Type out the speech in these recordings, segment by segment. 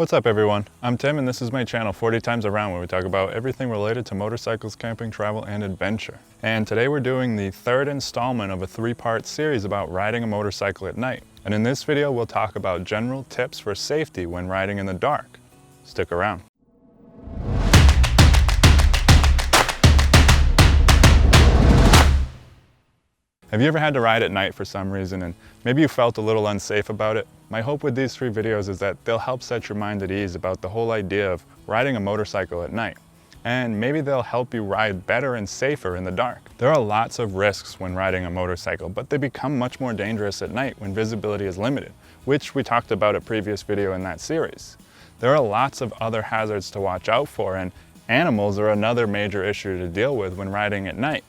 What's up everyone? I'm Tim and this is my channel 40 Times Around, where we talk about everything related to motorcycles, camping, travel, and adventure. And today we're doing the third installment of a three-part series about riding a motorcycle at night. And in this video we'll talk about general tips for safety when riding in the dark. Stick around. Have you ever had to ride at night for some reason and maybe you felt a little unsafe about it? My hope with these three videos is that they'll help set your mind at ease about the whole idea of riding a motorcycle at night. And maybe they'll help you ride better and safer in the dark. There are lots of risks when riding a motorcycle, but they become much more dangerous at night when visibility is limited, which we talked about a previous video in that series. There are lots of other hazards to watch out for, and animals are another major issue to deal with when riding at night.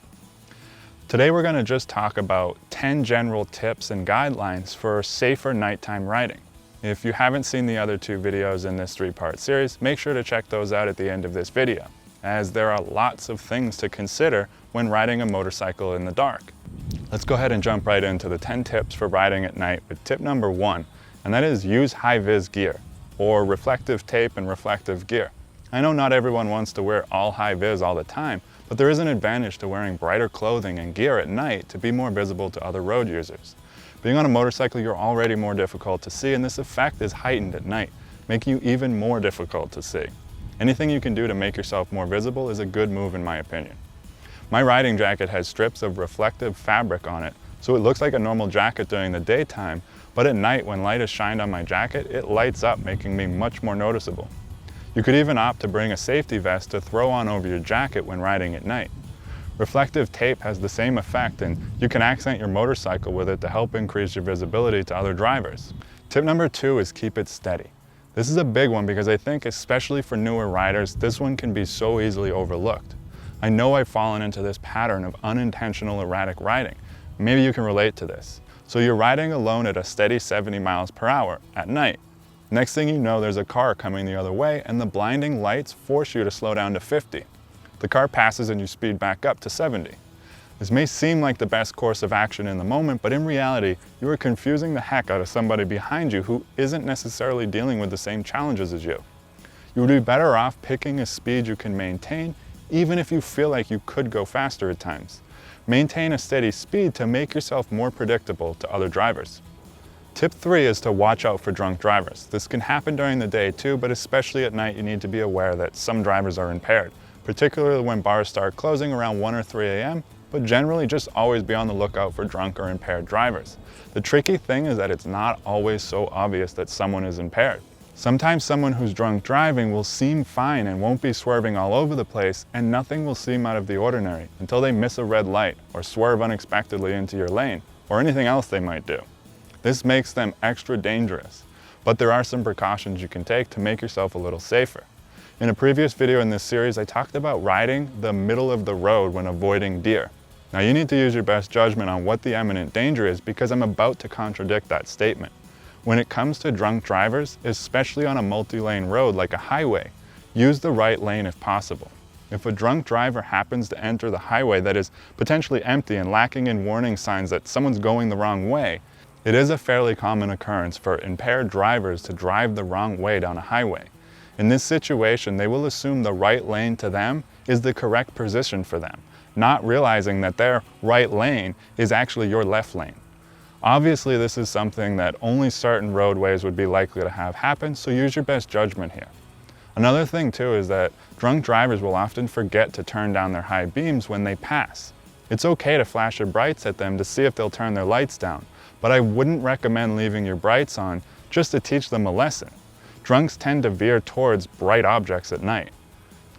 Today we're going to just talk about 10 general tips and guidelines for safer nighttime riding. If you haven't seen the other two videos in this three-part series, make sure to check those out at the end of this video, as there are lots of things to consider when riding a motorcycle in the dark. Let's go ahead and jump right into the 10 tips for riding at night with tip number 1, and that is use high-vis gear, or reflective tape and reflective gear. I know not everyone wants to wear all high-vis all the time, but there is an advantage to wearing brighter clothing and gear at night to be more visible to other road users. Being on a motorcycle, you're already more difficult to see, and this effect is heightened at night, making you even more difficult to see. Anything you can do to make yourself more visible is a good move in my opinion. My riding jacket has strips of reflective fabric on it, so it looks like a normal jacket during the daytime, but at night when light is shined on my jacket, it lights up, making me much more noticeable. You could even opt to bring a safety vest to throw on over your jacket when riding at night. Reflective tape has the same effect, and you can accent your motorcycle with it to help increase your visibility to other drivers. Tip number 2 is keep it steady. This is a big one because I think, especially for newer riders, this one can be so easily overlooked. I know I've fallen into this pattern of unintentional erratic riding. Maybe you can relate to this. So you're riding alone at a steady 70 miles per hour at night. Next thing you know, there's a car coming the other way and the blinding lights force you to slow down to 50. The car passes and you speed back up to 70. This may seem like the best course of action in the moment, but in reality, you are confusing the heck out of somebody behind you who isn't necessarily dealing with the same challenges as you. You would be better off picking a speed you can maintain, even if you feel like you could go faster at times. Maintain a steady speed to make yourself more predictable to other drivers. Tip 3 is to watch out for drunk drivers. This can happen during the day too, but especially at night you need to be aware that some drivers are impaired, particularly when bars start closing around 1 or 3 a.m., but generally just always be on the lookout for drunk or impaired drivers. The tricky thing is that it's not always so obvious that someone is impaired. Sometimes someone who's drunk driving will seem fine and won't be swerving all over the place, and nothing will seem out of the ordinary until they miss a red light or swerve unexpectedly into your lane, or anything else they might do. This makes them extra dangerous, but there are some precautions you can take to make yourself a little safer. In a previous video in this series, I talked about riding the middle of the road when avoiding deer. Now you need to use your best judgment on what the imminent danger is, because I'm about to contradict that statement. When it comes to drunk drivers, especially on a multi-lane road like a highway, use the right lane if possible. If a drunk driver happens to enter the highway that is potentially empty and lacking in warning signs that someone's going the wrong way, it is a fairly common occurrence for impaired drivers to drive the wrong way down a highway. In this situation, they will assume the right lane to them is the correct position for them, not realizing that their right lane is actually your left lane. Obviously, this is something that only certain roadways would be likely to have happen, so use your best judgment here. Another thing too is that drunk drivers will often forget to turn down their high beams when they pass. It's okay to flash your brights at them to see if they'll turn their lights down, but I wouldn't recommend leaving your brights on just to teach them a lesson. Drunks tend to veer towards bright objects at night.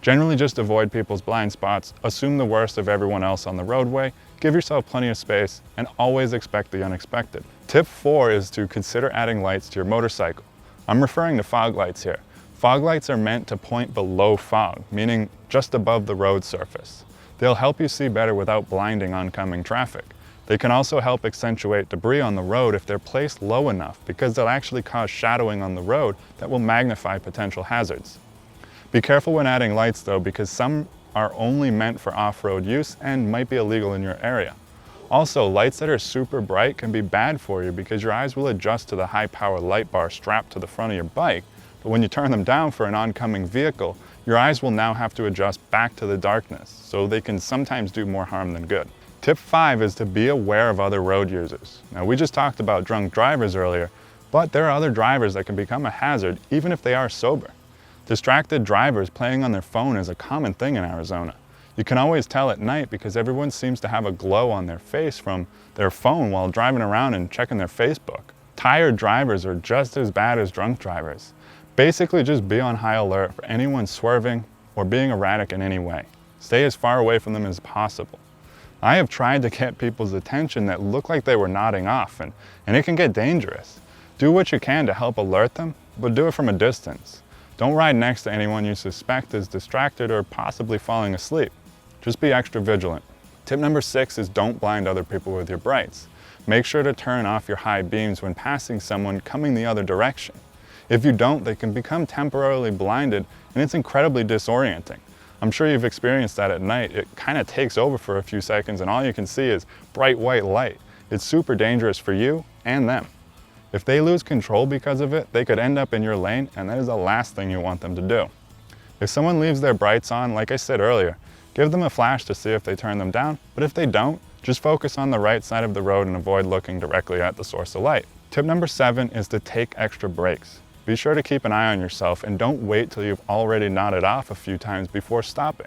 Generally just avoid people's blind spots, assume the worst of everyone else on the roadway, give yourself plenty of space, and always expect the unexpected. Tip 4 is to consider adding lights to your motorcycle. I'm referring to fog lights here. Fog lights are meant to point below fog, meaning just above the road surface. They'll help you see better without blinding oncoming traffic. They can also help accentuate debris on the road if they're placed low enough, because they'll actually cause shadowing on the road that will magnify potential hazards. Be careful when adding lights though, because some are only meant for off-road use and might be illegal in your area. Also, lights that are super bright can be bad for you because your eyes will adjust to the high-power light bar strapped to the front of your bike, But when you turn them down for an oncoming vehicle, your eyes will now have to adjust back to the darkness, so they can sometimes do more harm than good. Tip 5 is to be aware of other road users. Now, we just talked about drunk drivers earlier, but there are other drivers that can become a hazard even if they are sober. Distracted drivers playing on their phone is a common thing in Arizona. You can always tell at night because everyone seems to have a glow on their face from their phone while driving around and checking their Facebook. Tired drivers are just as bad as drunk drivers. Basically, just be on high alert for anyone swerving or being erratic in any way. Stay as far away from them as possible. I have tried to get people's attention that look like they were nodding off, and it can get dangerous. Do what you can to help alert them, but do it from a distance. Don't ride next to anyone you suspect is distracted or possibly falling asleep. Just be extra vigilant. Tip number 6 is don't blind other people with your brights. Make sure to turn off your high beams when passing someone coming the other direction. If you don't, they can become temporarily blinded, and it's incredibly disorienting. I'm sure you've experienced that at night. It kind of takes over for a few seconds and all you can see is bright white light. It's super dangerous for you and them. If they lose control because of it, they could end up in your lane, and that is the last thing you want them to do. If someone leaves their brights on, like I said earlier, give them a flash to see if they turn them down, but if they don't, just focus on the right side of the road and avoid looking directly at the source of light. Tip number 7 is to take extra breaks. Be sure to keep an eye on yourself and don't wait till you've already nodded off a few times before stopping.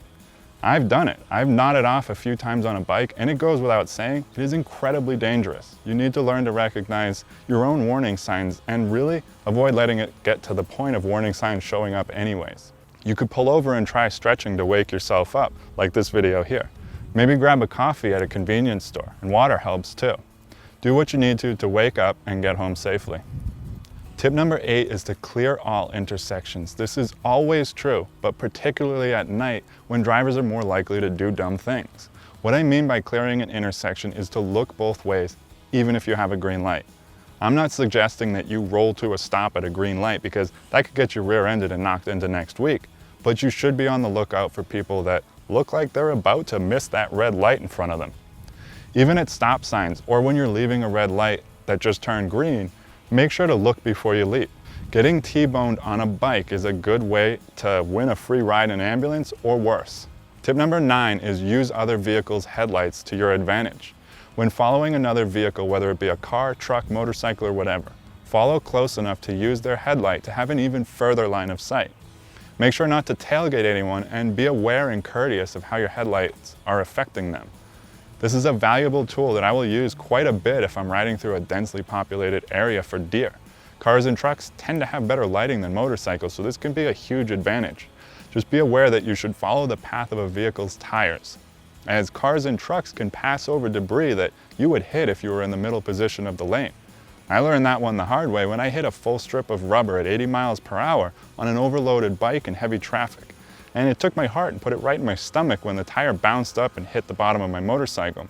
I've done it. I've nodded off a few times on a bike, and it goes without saying, it is incredibly dangerous. You need to learn to recognize your own warning signs and really avoid letting it get to the point of warning signs showing up anyways. You could pull over and try stretching to wake yourself up, like this video here. Maybe grab a coffee at a convenience store, and water helps too. Do what you need to wake up and get home safely. Tip number 8 is to clear all intersections. This is always true, but particularly at night when drivers are more likely to do dumb things. What I mean by clearing an intersection is to look both ways, even if you have a green light. I'm not suggesting that you roll to a stop at a green light because that could get you rear-ended and knocked into next week, but you should be on the lookout for people that look like they're about to miss that red light in front of them. Even at stop signs or when you're leaving a red light that just turned green, make sure to look before you leap. Getting T-boned on a bike is a good way to win a free ride in an ambulance or worse. Tip number 9 is use other vehicles' headlights to your advantage. When following another vehicle, whether it be a car, truck, motorcycle, or whatever, follow close enough to use their headlight to have an even further line of sight. Make sure not to tailgate anyone and be aware and courteous of how your headlights are affecting them. This is a valuable tool that I will use quite a bit if I'm riding through a densely populated area for deer. Cars and trucks tend to have better lighting than motorcycles, so this can be a huge advantage. Just be aware that you should follow the path of a vehicle's tires, as cars and trucks can pass over debris that you would hit if you were in the middle position of the lane. I learned that one the hard way when I hit a full strip of rubber at 80 miles per hour on an overloaded bike in heavy traffic. And it took my heart and put it right in my stomach when the tire bounced up and hit the bottom of my motorcycle.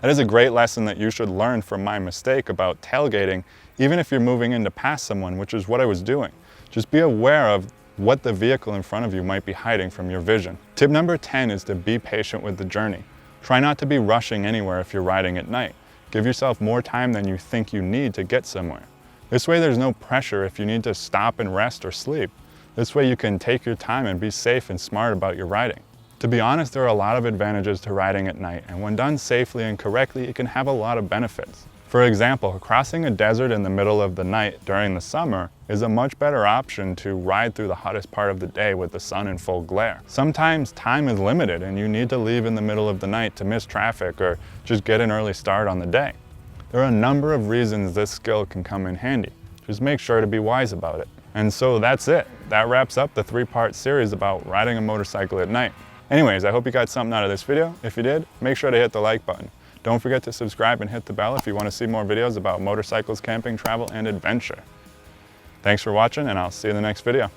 That is a great lesson that you should learn from my mistake about tailgating, even if you're moving in to pass someone, which is what I was doing. Just be aware of what the vehicle in front of you might be hiding from your vision. Tip number 10 is to be patient with the journey. Try not to be rushing anywhere if you're riding at night. Give yourself more time than you think you need to get somewhere. This way there's no pressure if you need to stop and rest or sleep. This way you can take your time and be safe and smart about your riding. To be honest, there are a lot of advantages to riding at night, and when done safely and correctly, it can have a lot of benefits. For example, crossing a desert in the middle of the night during the summer is a much better option to ride through the hottest part of the day with the sun in full glare. Sometimes time is limited and you need to leave in the middle of the night to miss traffic or just get an early start on the day. There are a number of reasons this skill can come in handy. Just make sure to be wise about it. And so that's it. That wraps up the 3-part series about riding a motorcycle at night. Anyways, I hope you got something out of this video. If you did, make sure to hit the like button. Don't forget to subscribe and hit the bell if you want to see more videos about motorcycles, camping, travel, and adventure. Thanks for watching, and I'll see you in the next video.